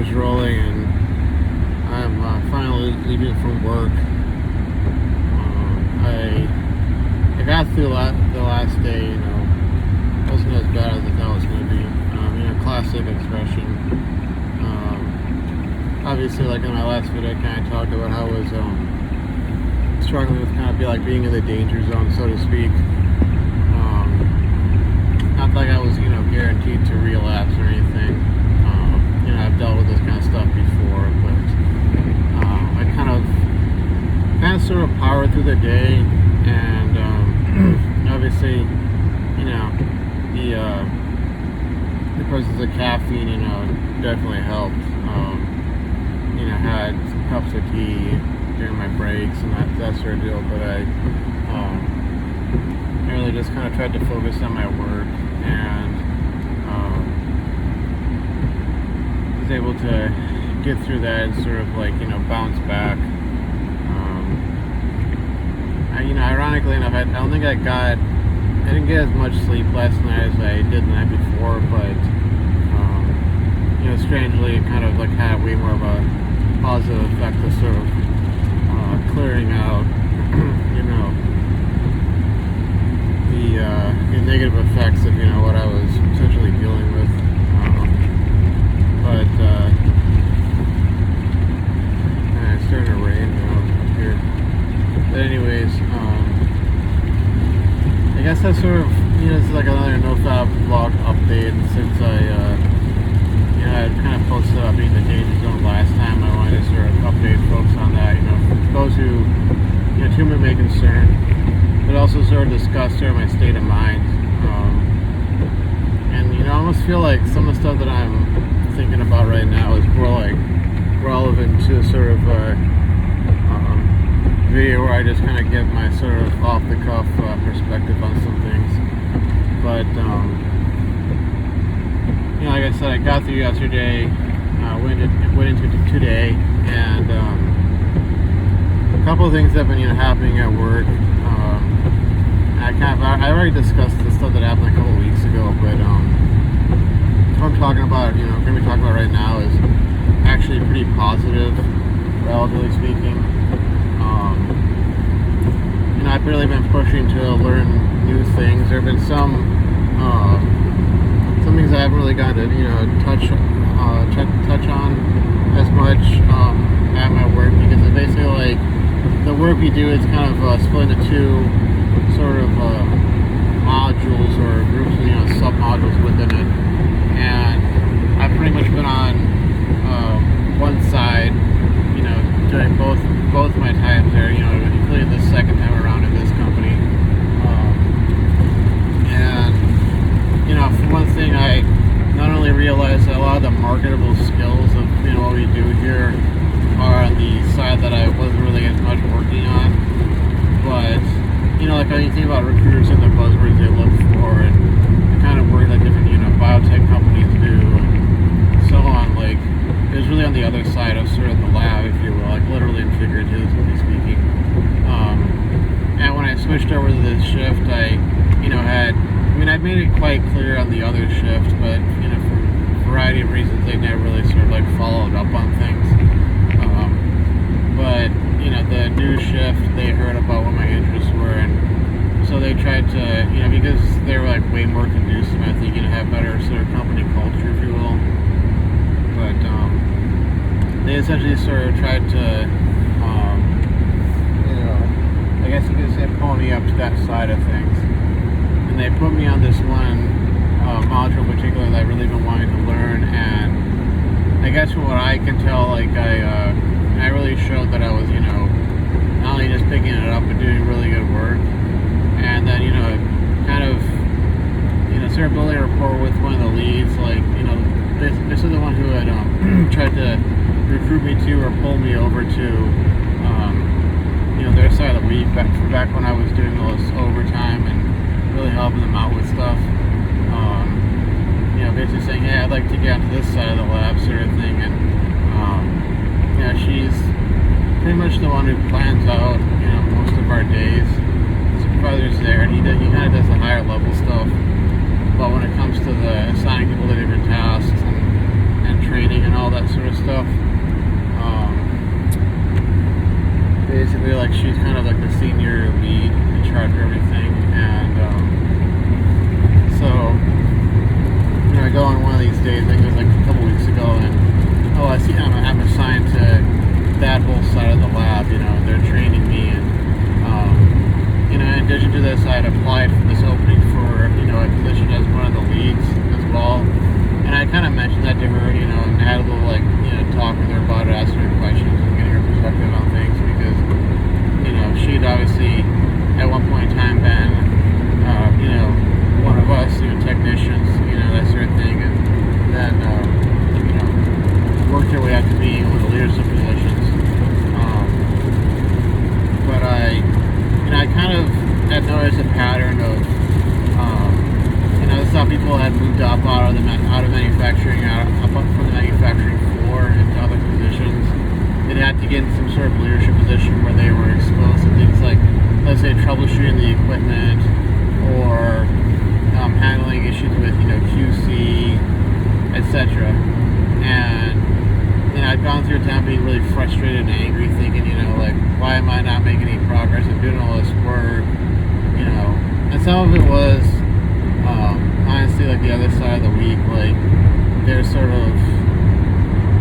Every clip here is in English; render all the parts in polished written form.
was rolling, and I'm finally leaving from work. I got through the last day, it wasn't as bad as I thought it was going to be. Classic expression. Obviously, like in my last video, I kind of talked about how I was struggling with kind of being in the danger zone, so to speak. Not like I was, guaranteed to relapse or anything. I've dealt with this kind of stuff before, but I kind of sort of powered through the day, and obviously, the presence of caffeine, definitely helped. Had some cups of tea during my breaks and that sort of deal, but I really just kind of tried to focus on my work, and was able to get through that and sort of bounce back. Ironically enough, I don't think I didn't get as much sleep last night as I did the night before, but strangely it kind of had way more of a positive effect of sort of clearing out the negative effects of what I was essentially dealing with. It's starting to rain now up here. But anyways, I guess that's sort of it's like another Nofap vlog update. Since I kind of posted about being in the danger zone last time, I wanted to sort of update folks on that. For those who to whom it may concern, but also sort of discuss sort of my state of mind. And I almost feel like some of the stuff that I'm thinking about right now is more relevant to sort of video where I just kind of give my sort of off the cuff perspective on some things. But like I said, I got through yesterday, went into today, and a couple of things have been happening at work. I already discussed the stuff that happened a couple of weeks ago, but what I'm talking about, going to be talking about right now is actually pretty positive, relatively speaking. I've really been pushing to learn new things. There have been some things I haven't really gotten to touch on as much at my work, because it's basically the work we do is kind of split into two sort of modules or groups of sub-modules within it, and I've pretty much been on one side during both my times there, including the second time around in this company. And for one thing, I not only realized that a lot of the marketable skills of what we do here are on the side that I wasn't really as much working on, but like when you think about recruiters and the buzzwords they look for, and the kind of work that different biotech companies do, and so on, it was really on the other side of sort of the lab, if you will, literally and figuratively speaking. And when I switched over to this shift, I I made it quite clear on the other shift, but for a variety of reasons, they never really sort of followed up on things. But the new shift, they heard about what my interests were, and so they tried to, because they were way more conducive, I think, have better sort of company culture, if you will. But they essentially sort of tried to, I guess you could say, pull me up to that side of things. And they put me on this one module in particular that I've really been wanting to learn, and I guess from what I can tell, I really showed that I was, not only just picking it up, but doing really good work. And then, kind of, sort of building a rapport with one of the leads, this is the one who had tried to recruit me to or pull me over to, their side of the week back when I was doing all this overtime and really helping them out with stuff. Basically saying, hey, I'd like to get onto this side of the lab, sort of thing. And she's pretty much the one who plans out, most of our days. The supervisor's there, and he kind of does the higher level stuff. But when it comes to the assigning people to different tasks and training and all all that sort of stuff. Basically, like, she's kind of like the senior lead in charge of everything, and so, I go on one of these days, I think it was like a couple weeks ago, and I see I'm assigned to that whole side of the lab, they're training me, and in addition to this, I had applied for this opening for, a position as one of the leads as well, and I kind of mentioned that to her, and had a little, like, talk with her about it, asked her questions, and getting her perspective on things, because, she'd obviously, at one point in time, been, one of us, technicians, that sort of thing, and then, worked her way up to being one of the leadership positions. But I kind of had noticed a pattern of, some people had moved up out of manufacturing, up from the manufacturing floor into other positions. They had to get in some sort of leadership position where they were exposed to things like, let's say, troubleshooting the equipment, or handling issues with, QC, etc. And I'd gone through a time being really frustrated and angry, thinking, like, why am I not making any progress? I'm doing all this work, and some of it was, honestly, like, the other side of the week, like,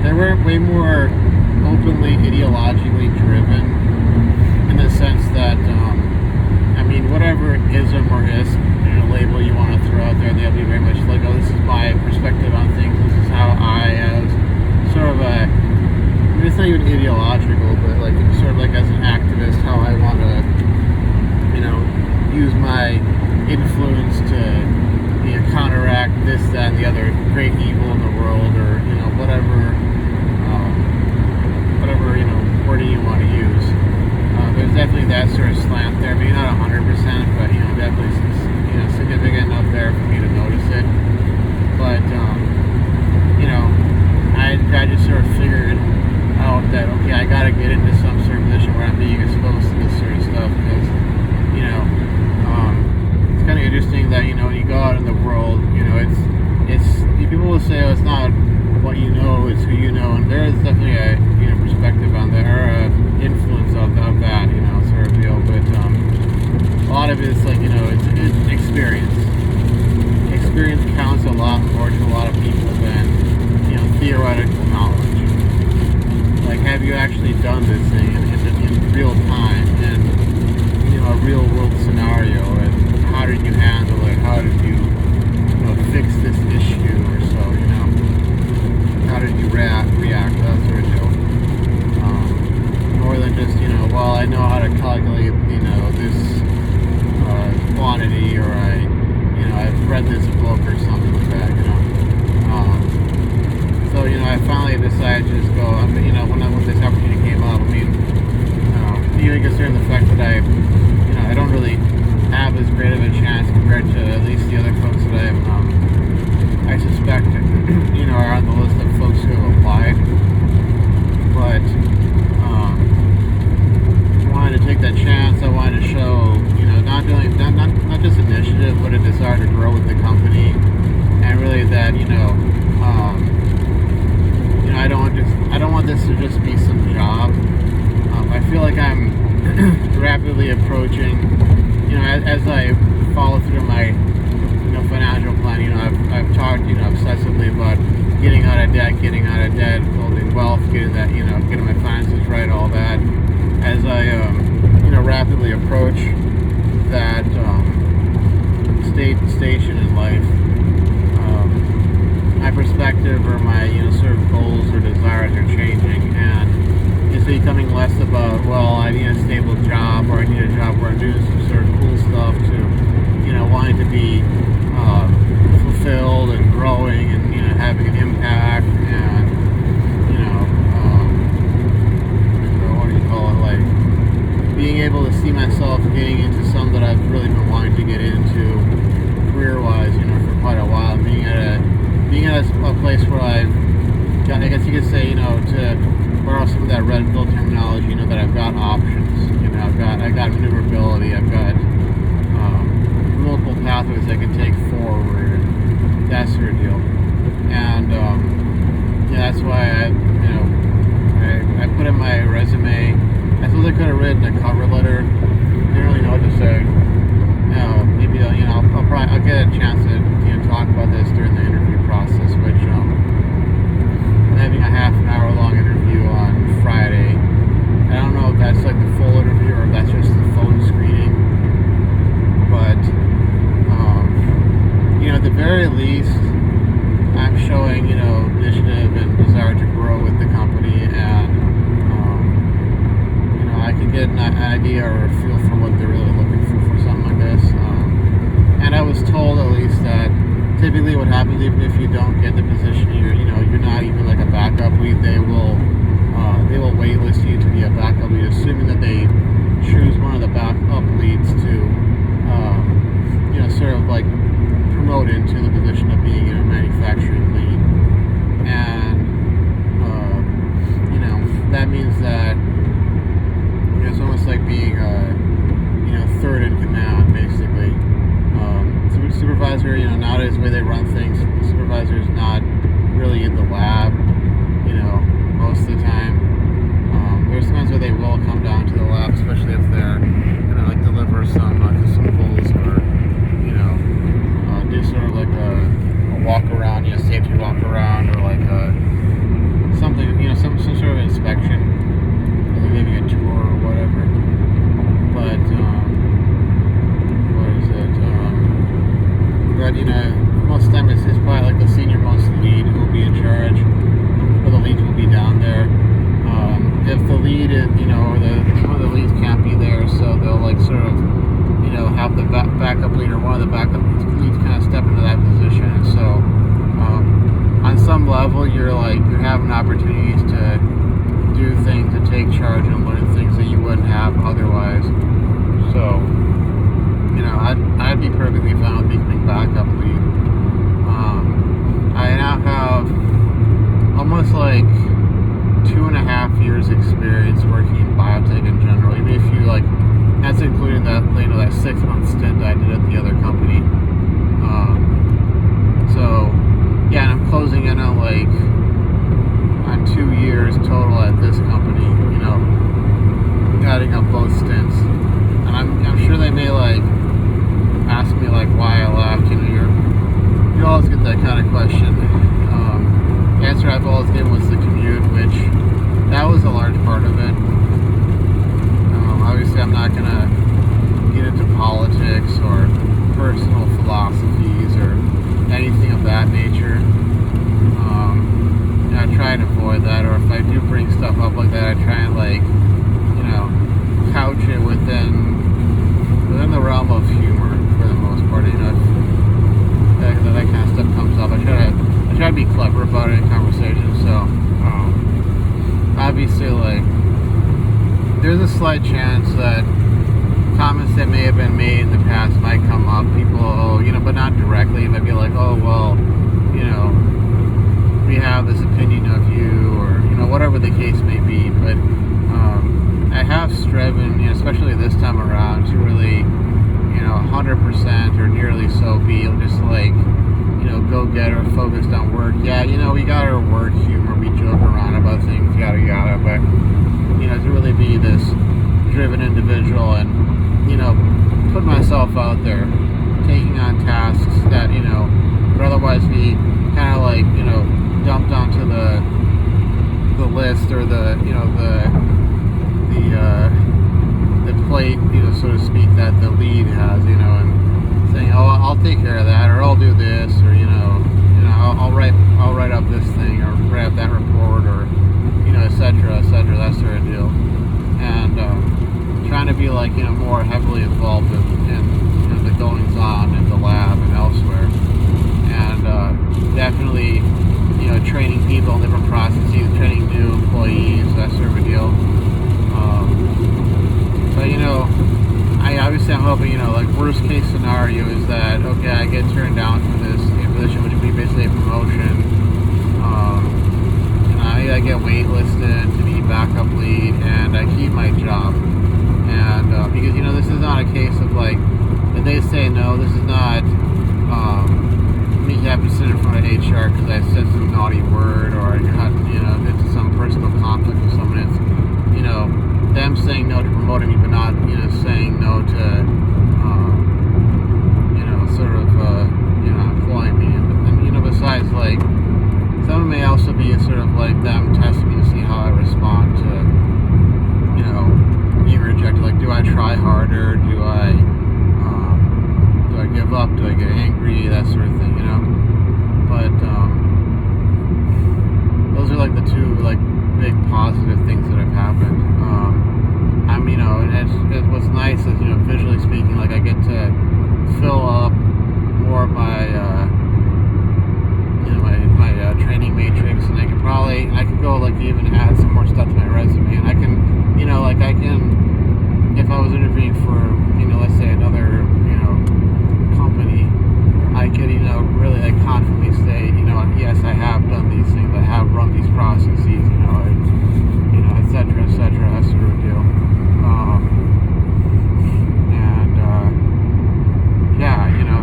they were way more openly ideologically driven, in the sense that, whatever ism or ism, label you want to throw out there, they'll be very much like, oh, this is my perspective on things, this is how I, as sort of it's not even ideological, but like, sort of like as an activist, how I want to, use my influence to, counteract this, that, and the other great evil in the world, or, whatever, wording you want to use. There's definitely that sort of slant there, maybe not 100%, but, definitely, significant enough there for me to notice it. But, I just sort of figured out that, okay, I gotta get into some sort of position where I'm being exposed to this sort of stuff, because, it's kind of interesting that, when you go out in the world, it's people will say, oh, it's not what you know, it's who you know, and there is definitely a, perspective on that, or influence of that, sort of deal, but, a lot of it is like, it's experience. Experience counts a lot more to a lot of people than, theoretical knowledge. Like, have you actually done this thing in real time, in, a real world scenario, and how did you handle it? How did you, fix this issue or so, How did you react, that sort of deal. More than just, well, I know how to calculate, this quantity, or I've read this book or something like that, So, I finally decided to just go, when this opportunity came up, even considering the fact that I don't really have as great of a chance compared to at least the other folks that I suspect, are on the list of folks who have applied. But, I wanted to take that chance. I wanted to show, not just initiative, but a desire to grow with the company, and really that, I don't want this to just be some job. I feel like I'm rapidly approaching, as I follow through my, financial plan. I've talked, obsessively about getting out of debt, building wealth, getting that, getting my finances right, all that. As I, rapidly approach that station in life, my perspective, or my, sort of goals or desires are changing, and it's becoming less about, well, I need a stable job, or I need a job where I'm doing some sort of cool stuff, to, wanting to be fulfilled and growing, and, having an impact, and, what do you call it, like, being able to see myself getting into something that I've really been wanting to get into career-wise, for quite a while, being at a place where I've got, I guess you could say, to borrow some of that red pill terminology, that I've got options, I got maneuverability, I've got I'll get a chance to talk about this during the interview process, which I'm having a half an hour long interview on Friday. I don't know if that's like the full interview or if that's just the phone screening, but at the very least, I'm showing initiative and desire to grow with the company, and I can get an idea or a feel for what they're really looking for something like this. And I was told at least that typically what happens, even if you don't get the position, you're not even like a backup lead, they will waitlist you to be a backup lead, assuming that they choose one of the backup leads to sort of like promote into the position of being a manufacturing lead. And that means that it's almost like being third in command, basically. Supervisor, nowadays the way they run things, the supervisor is not really in the lab, most of the time. There's times where they will come down to the lab, especially if they're gonna like deliver some consumables or do sort of like a walk around, safety walk around, or like something, some sort of inspection, like maybe a tour or whatever. But what is it? But most of the time it's probably like the senior most lead who will be in charge, or the leads will be down there. If the lead is, or one of the leads can't be there, so they'll like sort of, have the backup lead or one of the backup leads kind of step into that position. And so, on some level, you're having opportunities to do things, to take charge and learn things that you wouldn't have otherwise. So, I'd be perfectly fine with becoming backup lead. I now have almost like 2.5 years experience working in biotech in general, even if you that's including that that 6-month stint I did at the other company. So yeah, and I'm closing in on 2 years total at this company, adding up both stints. And I'm sure they may ask me why I left. You always get that kind of question. The answer I've always given was the commute, which that was a large part of it. Obviously, I'm not going to get into politics or personal philosophies or anything of that nature. I try and avoid that, or if I do bring stuff up like that, I try and couch it within the realm of humor for the most part. If that kind of stuff comes up, I try to be clever about it in conversation. So obviously, there's a slight chance that comments that may have been made in the past might come up. People, but not directly. It might be like, oh, well, we have this opinion of you, or, whatever the case may be. But I have striven, especially this time around, to really, 100% or nearly so be just go-getter, focused on work. Yeah, we got our work humor, we joke around about things, yada yada, but to really be this driven individual and put myself out there, taking on tasks that would otherwise be kind of dumped onto the list, or the plate, so to speak, that the lead has, and saying, oh, I'll take care of that, or I'll do this, or I'll write up this thing, or write up that report, or etc., that sort of deal. And trying to be more heavily involved in the goings on in the lab and elsewhere, and definitely training people in different processes, training new employees, that sort of a deal. But I'm hoping worst case scenario is that, okay, I get turned down for this position, which would be basically a promotion. I get waitlisted to be backup lead, and I keep my job. And because this is not a case of if they say no, this is not me having to sit in front of HR because I said some naughty word, or I got into some personal conflict with someone. It's them saying no to promoting me, but not saying no to sort of get angry, that sort of thing, But those are like the two like big positive things that have happened. And what's nice is visually speaking, like I get to fill up more of my my training matrix, and I could go like even add some more stuff to my resume, and I can if I was interviewing for let's say another company, I could really like confidently say yes, I have done these things, I have run these processes, et cetera, that sort of deal.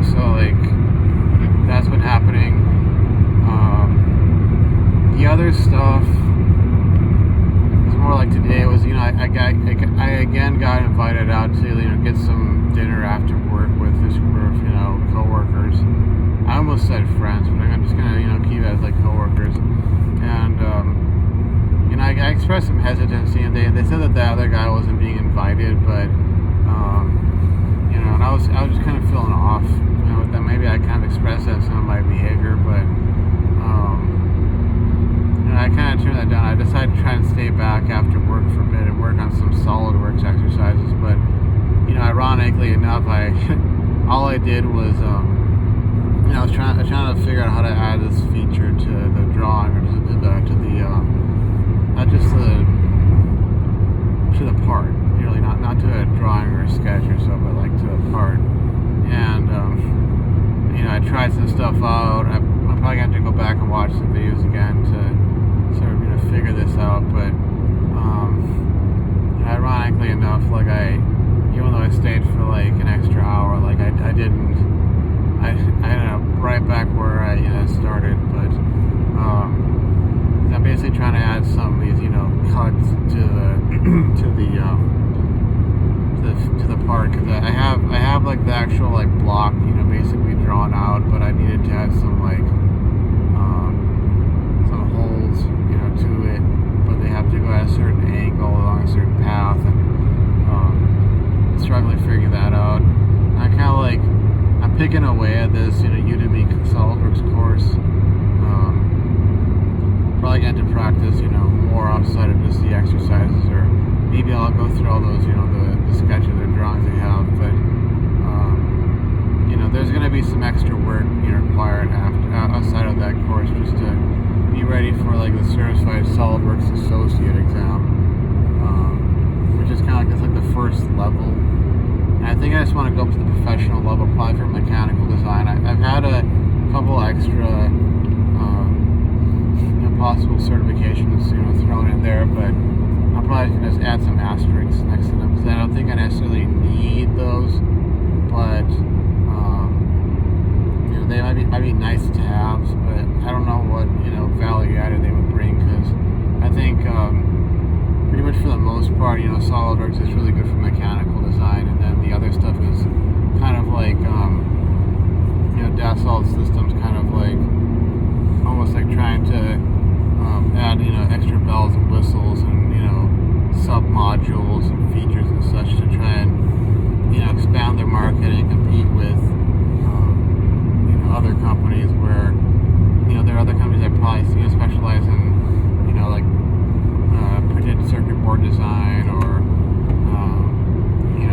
So like that's been happening. The other stuff is more like today was I again got invited out to get some dinner after work with this group of coworkers. I almost said friends, but I'm just gonna keep it as like coworkers. And I expressed some hesitancy, and they said that the other guy wasn't being invited, but and I was just kind of feeling off, that maybe I kind of expressed that in some of my behavior, but I kind of turned that down. I decided to try and stay back after work for a bit and work on some SolidWorks exercises, but ironically enough, all I did was I was trying to figure out how to add this feature to the drawing, or to the not just to the part, not to a drawing or a sketch or so, but like to a part. And I tried some stuff out. I'm probably going to have to go back and watch some videos again to sort of figure this out. But ironically enough, like even though I stayed for like an extra hour, like I ended up right back where I started. But I'm basically trying to add some of these cuts to the part, because I have like the actual like block basically drawn out, but I needed to add some like some holes to it, but they have to go at a certain angle along a certain path, and struggling figuring that out. And I'm picking away at this Udemy SolidWorks course. Probably get to practice more outside of just the exercises, or maybe I'll go through all those the sketches or drawings they have, but there's going to be some extra work required outside of that course, just to be ready for like the Certified SolidWorks Associate exam, which is kind of like the first level. And I think I just want to go up to the professional level, probably for mechanical design. I've had a couple extra possible certifications thrown in there, but I'm probably going to just add some asterisks next to them, because I don't think I necessarily need those, but they might be nice to have, but I don't know what value added they would bring, because I think pretty much for the most part SolidWorks is really good for mechanical design, and then the other stuff is kind of like Dassault Systems, kind of like almost like trying to add extra bells and whistles and sub modules and features and such to try and expand their market and compete with other companies, where there are other companies that probably specialize in like printed circuit board design, or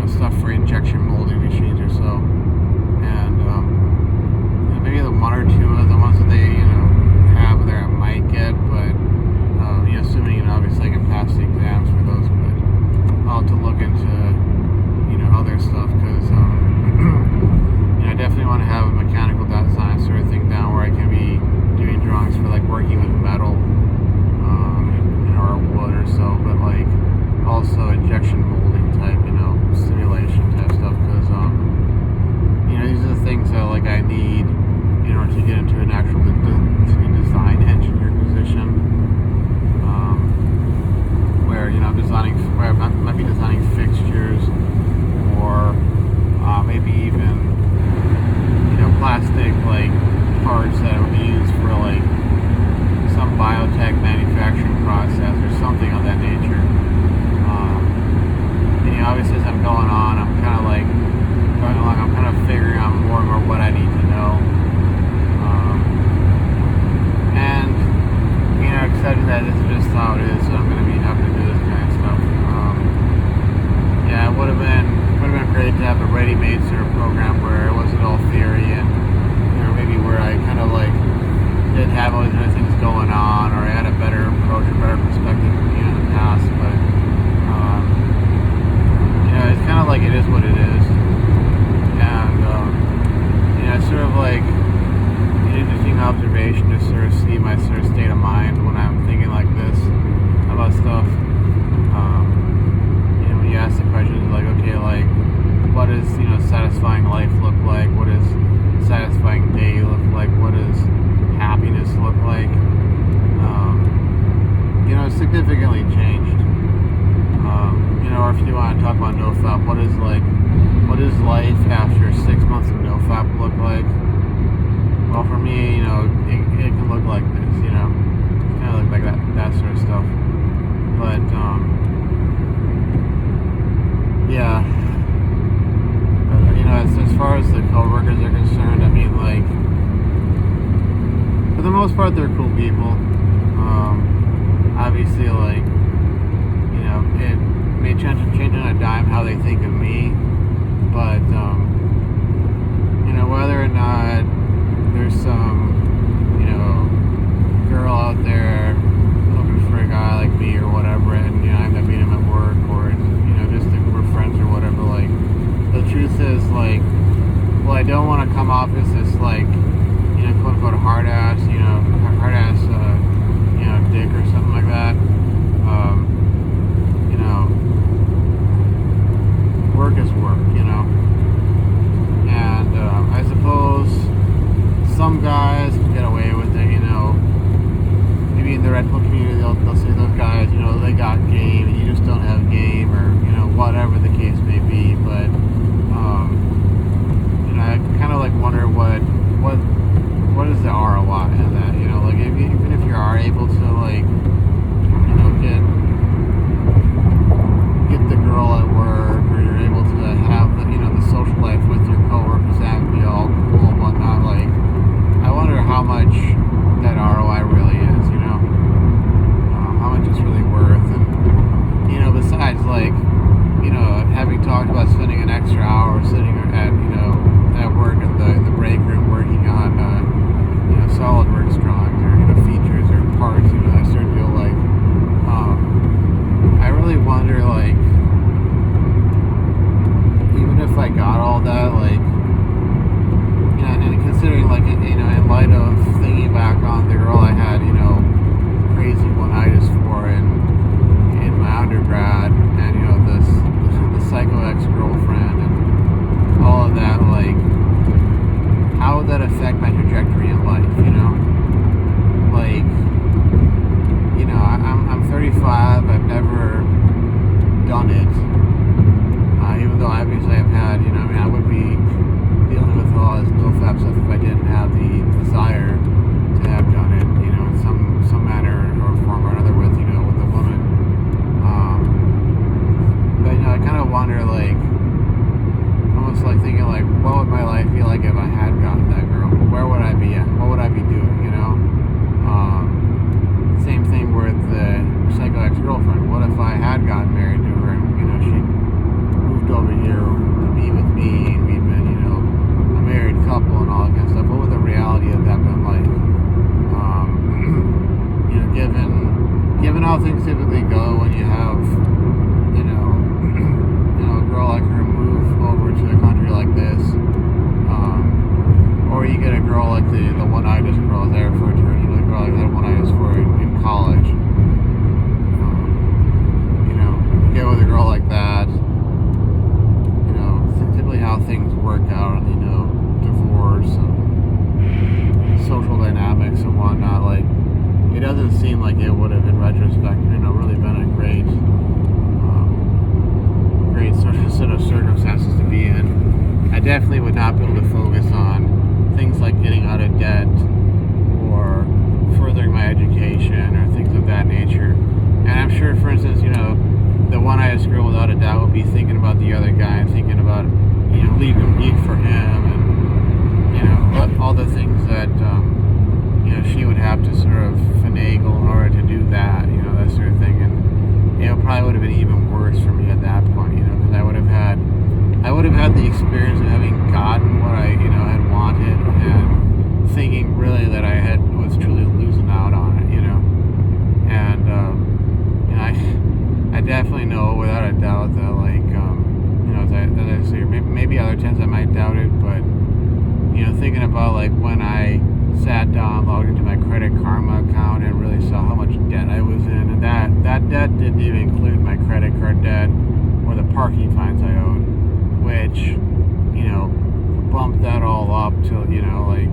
stuff for injection molding machines or so, and maybe the one or two of the ones that they have there I might get, but assuming obviously I can pass the exams for those, but I'll have to look into other stuff, because I definitely want to have a mechanical design sort of thing down, where I can be doing drawings for like working with metal or wood or so, but like also injection molding type simulation type stuff, because these are the things that like I need in order to get into an actual design engineer position, where where I might be designing fixtures, or maybe even plastic like parts that would be used for like some biotech manufacturing process or something of that nature. And obviously as I'm going on, I'm kind of like going along, I'm kind of figuring out more and more what I need to part, they're cool people. Obviously, like, you know, it may change on a dime how they think of me, but, you know, whether or not there's some, you know, girl out there looking for a guy like me or whatever, and, you know, I end up meeting him at work, or, you know, just if we're friends or whatever, like, the truth is, like, well, I don't want to come off as this, like, you know, quote unquote hard ass, you know, you know, dick or something like that. You know, work is work, you know. And I suppose some guys can get away with it, you know. Maybe in the Red Pill community, they'll say those guys, you know, they got game and you just don't have game, or, you know, whatever the case may be. But, you know, I kind of like wonder what is the ROI in that, you know, like even if you are able to, like, you know, get the girl at work, or you're able to have the, you know, the social life with your coworkers, that would be all cool and whatnot. Like, I wonder how much that ROI really is, you know, how much it's really worth. And, you know, besides, like, you know, having talked about spending an extra hour sitting at, you know, at work in the break room working on, you know, SolidWorks drawings, or, you know, features or parts, you know, I sort of feel like, I really wonder, like, even if I got all that, like, you know, and considering, like, you know, in light of thinking back on the girl I had, you know, crazy one-itis for in my undergrad, and, you know, the psycho ex-girlfriend, and all of that, like, how would that affect my trajectory in life, you know? Like, you know, I'm 35, I've never done it, even though obviously I've had, you know, I mean, I would be dealing with all this Nofap stuff if I didn't have the desire to have done it, you know, in some manner or form or another with, you know, with a woman. But, you know, I kind of wonder, like, almost like thinking, like, what would my life be like if I had gotten that girl? Where would I be at? What would I be doing, you know? Same thing with the psycho ex-girlfriend. What if I had gotten married to her, and, you know, she moved over here to be with me, and we'd been, you know, a married couple and all that kind of stuff? What would the reality of that been like? You know, given how things typically go when you have, you know, a girl like her move over to a country like this, or you get a girl like the one-itis girl, as I referred to her, you know, the girl like that one-itis for in college. You know, you get with a girl like that, you know, typically how things work out, and, you know, divorce and social dynamics and whatnot, like, it doesn't seem like it would have, in retrospect, you know, really been a great set of circumstances to be in. I definitely would not be able to focus on things like getting out of debt, or furthering my education, or things of that nature. And I'm sure, for instance, you know, the one-itis girl, without a doubt, would be thinking about the other guy, and thinking about, you know, leaving geek for him, and, you know, all the things that, you know, she would have to sort of finagle in order to do that, you know, that sort of thing. And, you know, probably would have been even worse for me at that point, you know, because I would have had the experience of having gotten what I, you know, had wanted, and thinking really that I was truly losing out on it, you know. And, you know, I definitely know without a doubt that, like, you know, as I say, maybe other times I might doubt it, but, you know, thinking about, like, when I sat down, logged into my Credit Karma account, and really saw how much debt I was in, and that debt didn't even include my credit card debt or the parking fines I owed, which, you know, bumped that all up to, you know, like,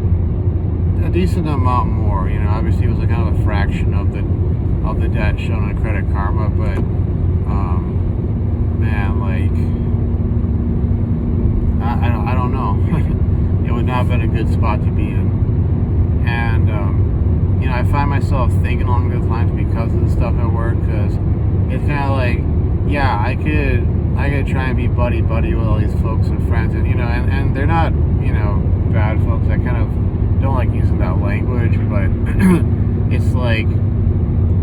a decent amount more. You know, obviously it was like kind of a fraction of the debt shown on Credit Karma, but man, like, I don't know. It would not have been a good spot to be in. And you know, I find myself thinking along those lines because of the stuff at work, because it's kind of like, yeah, I could try and be buddy with all these folks and friends, and, you know, and they're not, you know, bad folks. I kind of don't like using that language, but it's like,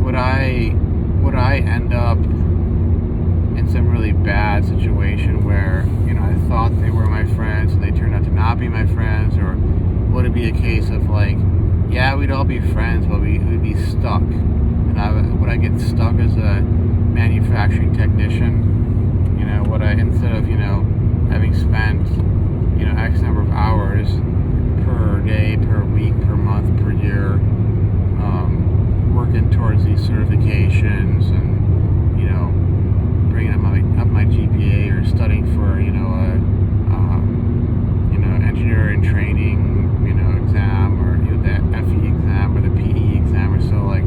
would I end up in some really bad situation where, I thought they were my friends and they turned out to not be my friends? Or would it be a case of like, yeah, we'd all be friends, but we'd be stuck? And would I get stuck as a manufacturing technician? Would I, instead of, having spent, X number of hours per day, per week, per month, per year, working towards these certifications and, bringing up my GPA, or studying for, engineering training, exam, or, the FE exam or the PE exam, or so, like,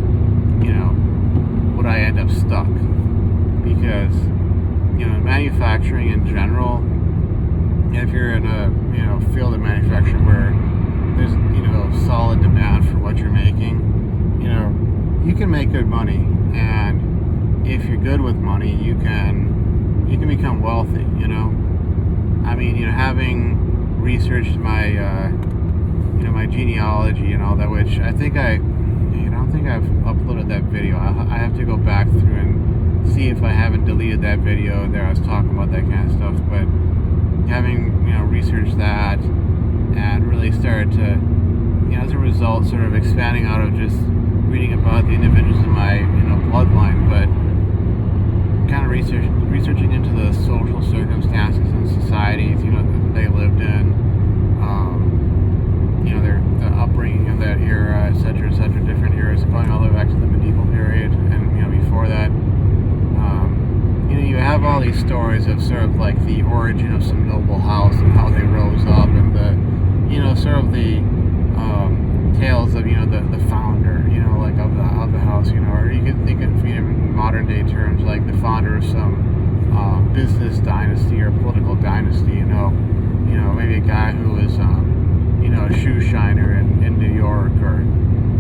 would I end up stuck? Because, in manufacturing in general, if you're in a, field of manufacturing where there's, solid demand for what you're making, you can make good money. And if you're good with money, you can become wealthy, I mean, having researched my, my genealogy and all that, which I don't think I've uploaded that video. I have to go back through and see if I haven't deleted that video there. I was talking about that kind of stuff, but having, researched that and really started to, as a result, sort of expanding out of just reading about the individuals in my, bloodline, but kind of researching into the social circumstances and societies, that they lived in, the upbringing of that era, et cetera, different eras, going all the way back to the medieval period, and, before that. You have all these stories of sort of like the origin of some noble house and how they rose up, and the, sort of the tales of, the founder, like of the house, or you could think of, in modern day terms, like the founder of some business dynasty or political dynasty, maybe a guy who was, a shoe shiner in New York, or,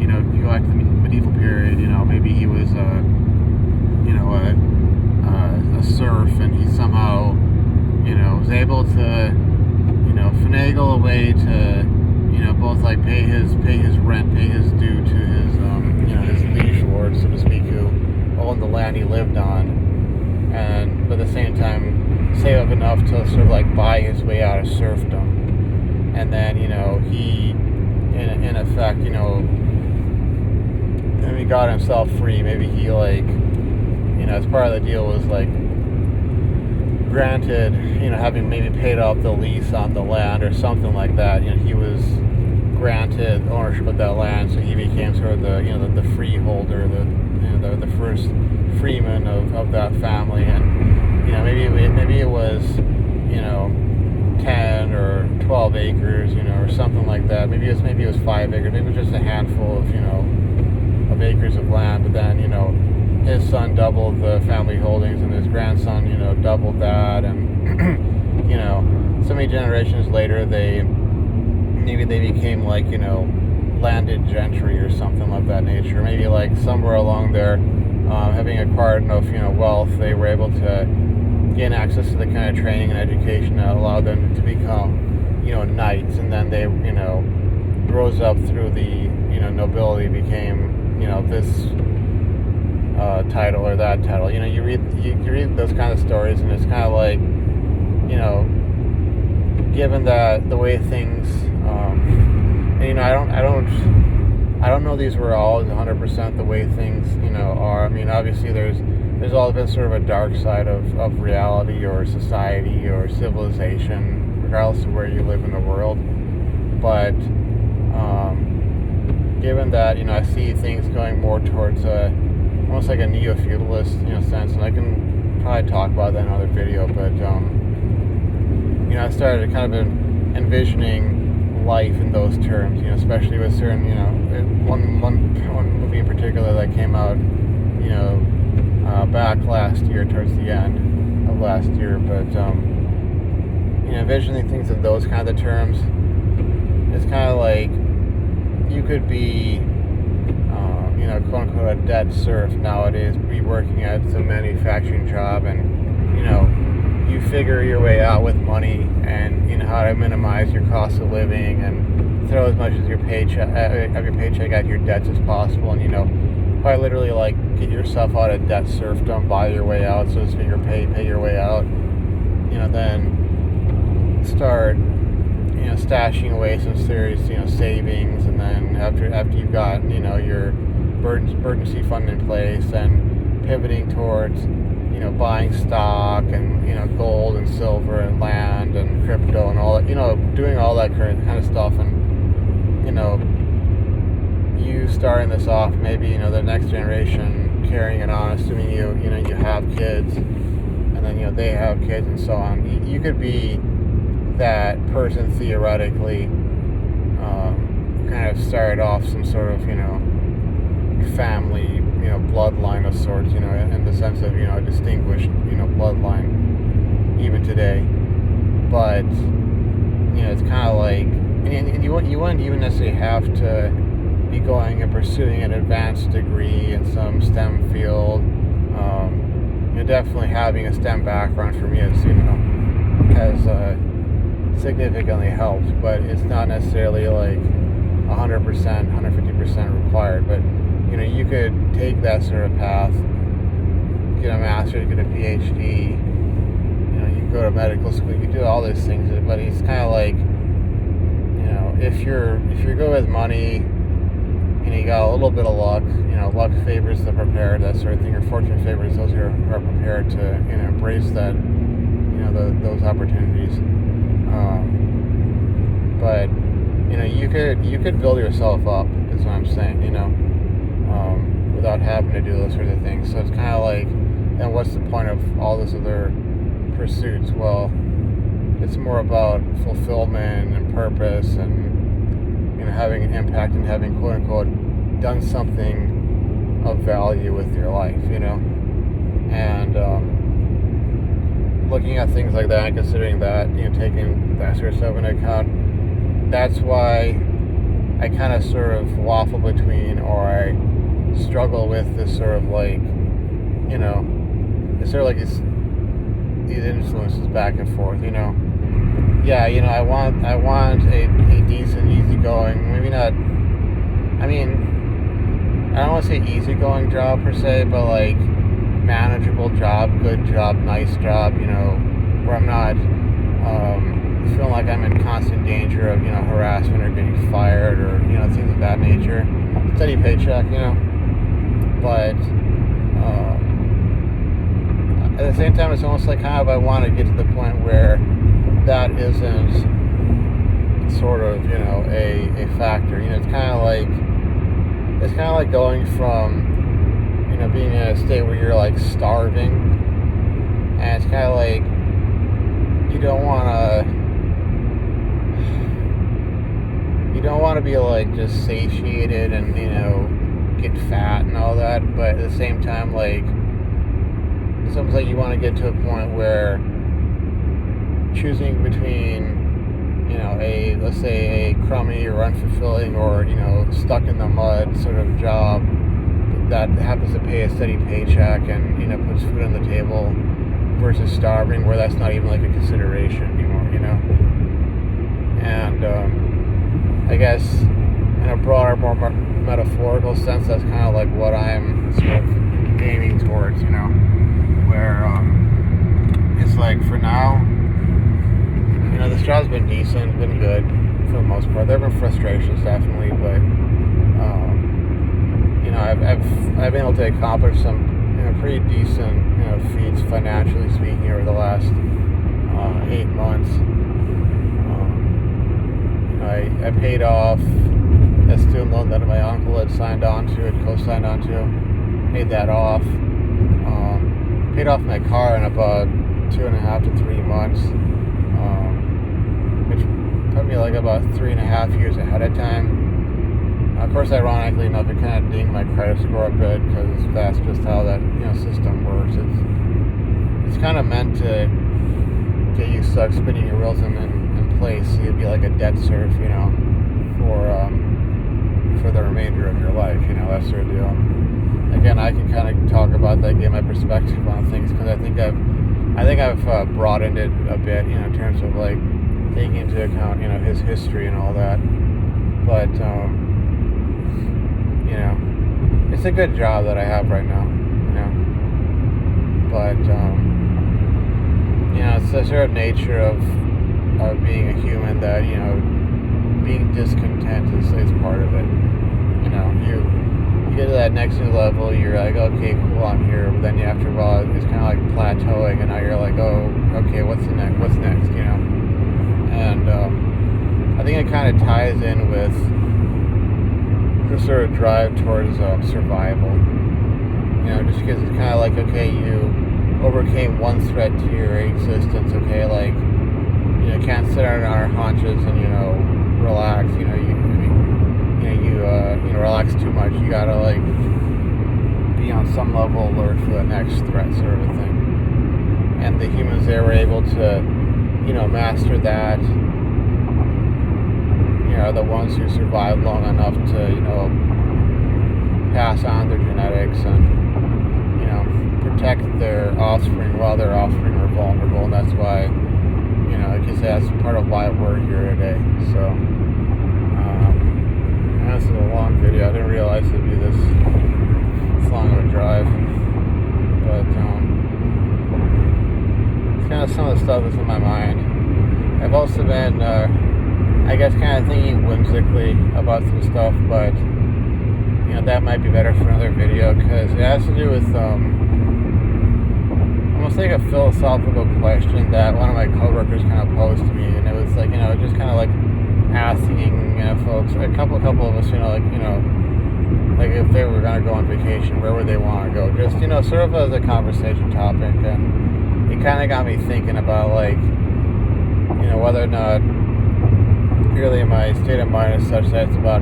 you go back to the medieval period, maybe he was a serf, and he somehow, was able to, finagle a way to, both like pay his rent, pay his due to his, his liege lord, so to speak, who owned the land he lived on, and at the same time save up enough to sort of like buy his way out of serfdom, and then, he, in effect, and he got himself free. Maybe he, like, as part of the deal was like granted, having maybe paid off the lease on the land or something like that, he was granted ownership of that land, so he became sort of the, the freeholder, the first freeman of that family. And, maybe it was, 10 or 12 acres, or something like that. Maybe it was 5 acres. Maybe it was just a handful of, of acres of land. But then, his son doubled the family holdings, and his grandson, doubled that, and so many generations later, they became like, landed gentry or something of that nature. Maybe like somewhere along there, having acquired enough, wealth, they were able to gain access to the kind of training and education that allowed them to become, knights, and then they, rose up through the, nobility, became, this title or that title. You read those kind of stories, and it's kind of like, given that the way things, and, I don't know these were always 100% the way things, are. I mean, obviously there's always been sort of a dark side of reality or society or civilization, regardless of where you live in the world. But given that, I see things going more towards almost like a neo-feudalist, sense, and I can probably talk about that in another video, but I started kind of envisioning life in those terms, especially with certain, one movie in particular that came out, back last year, towards the end of last year, but envisioning things in those kind of terms, it's kind of like you could be, quote unquote, a dead serf nowadays, be working at some manufacturing job, and you figure your way out with money, and how to minimize your cost of living, and throw as much as your paycheck at your debts as possible, and probably literally like get yourself out of debt serfdom, buy your way out, so to speak, or pay your way out. Then start stashing away some serious savings, and then after you've got your emergency fund in place, and pivoting towards buying stock and gold and silver and land and crypto and all that, doing all that kind of stuff, and you starting this off, maybe the next generation carrying it on, assuming you have kids, and then they have kids and so on. You could be that person theoretically, kind of started off some sort of family bloodline of sorts, in the sense of a distinguished bloodline even today. But it's kind of like, and you wouldn't even necessarily have to be going and pursuing an advanced degree in some STEM field. Definitely having a STEM background for me has significantly helped, but it's not necessarily like 100%, 150% required. But you could take that sort of path, get a master's, get a PhD, you can go to medical school, you can do all these things, but it's kind of like, if you're good with money, you got a little bit of luck, luck favors the prepared, that sort of thing, or fortune favors those who are prepared to embrace that, those opportunities. But you could build yourself up, is what I'm saying, without having to do those sort of things. So it's kind of like, then what's the point of all those other pursuits? Well, it's more about fulfillment and purpose, and having an impact, and having quote unquote done something of value with your life, and looking at things like that and considering that, taking that sort of stuff into account. That's why I kind of sort of waffle between, or I struggle with this sort of like, it's sort of like these influences back and forth, Yeah, I want a decent, easygoing, maybe not, I don't want to say easygoing job per se, but like manageable job, good job, nice job, where I'm not feeling like I'm in constant danger of, harassment or getting fired, or, things of that nature. Steady paycheck, but at the same time, it's almost like kind of I want to get to the point where that isn't sort of, a factor. It's kind of like going from, being in a state where you're like starving, and it's kind of like you don't want to be like just satiated and get fat and all that, but at the same time, like, it's almost like you want to get to a point where choosing between let's say a crummy or unfulfilling or stuck in the mud sort of job that happens to pay a steady paycheck and puts food on the table, versus starving, where that's not even like a consideration anymore, and I guess in a broader, more metaphorical sense, that's kind of like what I'm sort of aiming towards, where it's like, for now, this job's been decent, been good for the most part. There have been frustrations, definitely, but I've been able to accomplish some pretty decent feats financially speaking over the last 8 months. I paid off a student loan that my uncle had signed on to, had co-signed on to, paid that off. Paid off my car in about 2.5 to 3 months, which put me like about 3.5 years ahead of time. Of course, ironically enough, it kind of dinged my credit score a bit, because that's just how that system works. It's kind of meant to get you stuck spinning your wheels in place. So you'd be like a debt serf, for the remainder of your life, that sort of deal. Again, I can kind of talk about that, get my perspective on things, because I think I've I think I've broadened it a bit, in terms of like taking into account, his history and all that. But it's a good job that I have right now, But it's the sort of nature of being a human that being discontent is part of it. You get to that next new level, you're like, okay, cool, I'm here. But then after a while, it's kind of like plateauing, and now you're like, oh, okay, what's next? And I think it kind of ties in with the sort of drive towards survival. Just because it's kind of like, okay, you overcame one threat to your existence, okay, like, can't sit on our haunches and, relax, you relax too much. You gotta, like, be on some level alert for the next threat, sort of a thing. And the humans there were able to, master that, the ones who survived long enough to, pass on their genetics and, protect their offspring while their offspring are vulnerable. And that's why, I guess that's part of why we're here today. So, this is a long video. I didn't realize it'd be this long of a drive. But, it's kind of some of the stuff that's in my mind. I've also been, I guess, kind of thinking whimsically about some stuff, but, that might be better for another video, because it has to do with, almost like a philosophical question that one of my coworkers kind of posed to me, and it was like, just kind of like asking, folks, a couple of us, like if they were going to go on vacation, where would they want to go? Just, sort of as a conversation topic, and it kind of got me thinking about, like, whether or not really my state of mind is such that it's about,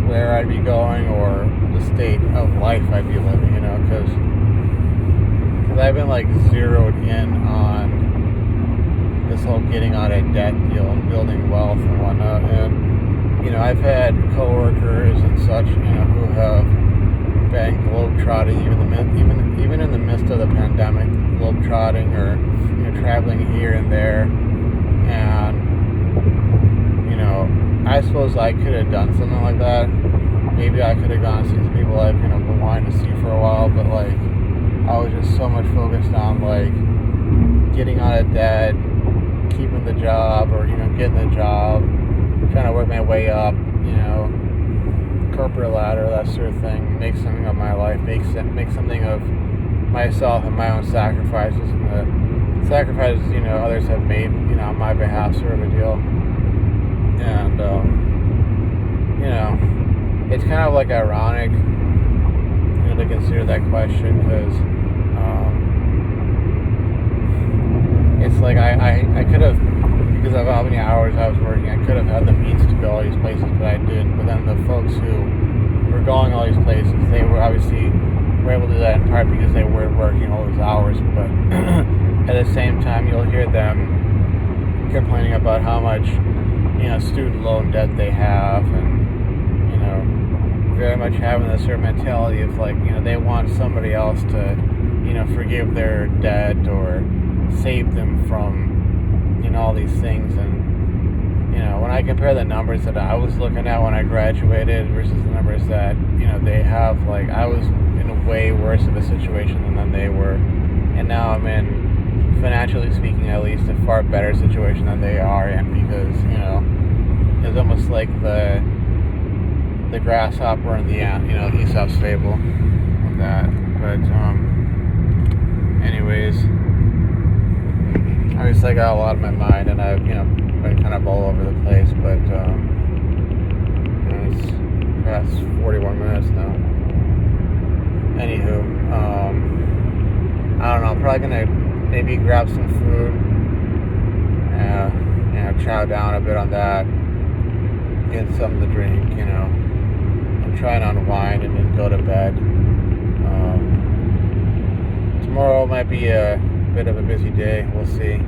where I'd be going or the state of life I'd be living, because I've been, like, zeroed in on this whole getting out of debt deal and building wealth and whatnot. And, I've had coworkers and such, who have been globetrotting even in the midst of the pandemic, globetrotting or, traveling here and there. And, I suppose I could have done something like that. Maybe I could have gone and seen some people I've, been wanting to see for a while, but, like, I was just so much focused on, like, getting out of debt, keeping the job, or, getting the job, trying to work my way up, corporate ladder, that sort of thing, make something of my life, make something of myself and my own sacrifices and the sacrifices, others have made, on my behalf, sort of a deal. And, it's kind of, like, ironic, to consider that question, because, it's like I could have, because of how many hours I was working, I could have had the means to go all these places, but I didn't. But then the folks who were going all these places, they were obviously able to do that in part because they were working all those hours. But at the same time, you'll hear them complaining about how much, student loan debt they have, and, very much having this sort of mentality of, like, they want somebody else to, forgive their debt or save them from, all these things. And, when I compare the numbers that I was looking at when I graduated versus the numbers that, they have, like, I was in a way worse of a situation than they were. And now I'm in, financially speaking at least, a far better situation than they are in, because, it's almost like the grasshopper and the ant, Aesop's fable of that. But, anyways, obviously I got a lot on my mind, and I've, been kind of all over the place, but, it's past 41 minutes now. Anywho, I don't know, I'm probably gonna maybe grab some food, chow down a bit on that, get something to drink, and try and unwind and then go to bed. Tomorrow might be a bit of a busy day, we'll see.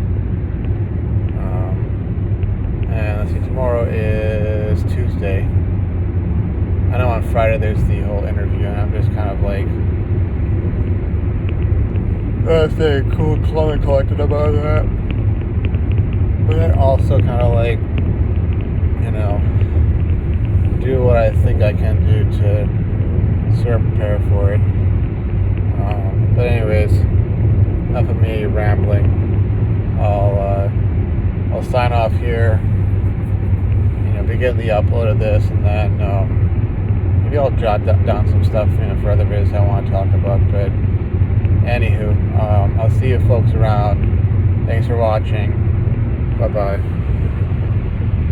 And let's see, tomorrow is Tuesday. I know on Friday there's the whole interview, and I'm just kind of like, stay cool, calm, and collected about that. But I also kind of like, you know, do what I think I can do to sort of prepare for it. But anyways, enough of me rambling. I'll sign off here. You know, begin the upload of this, and then maybe I'll jot down some stuff, you know, for other videos I want to talk about. But anywho, I'll see you folks around. Thanks for watching. Bye bye.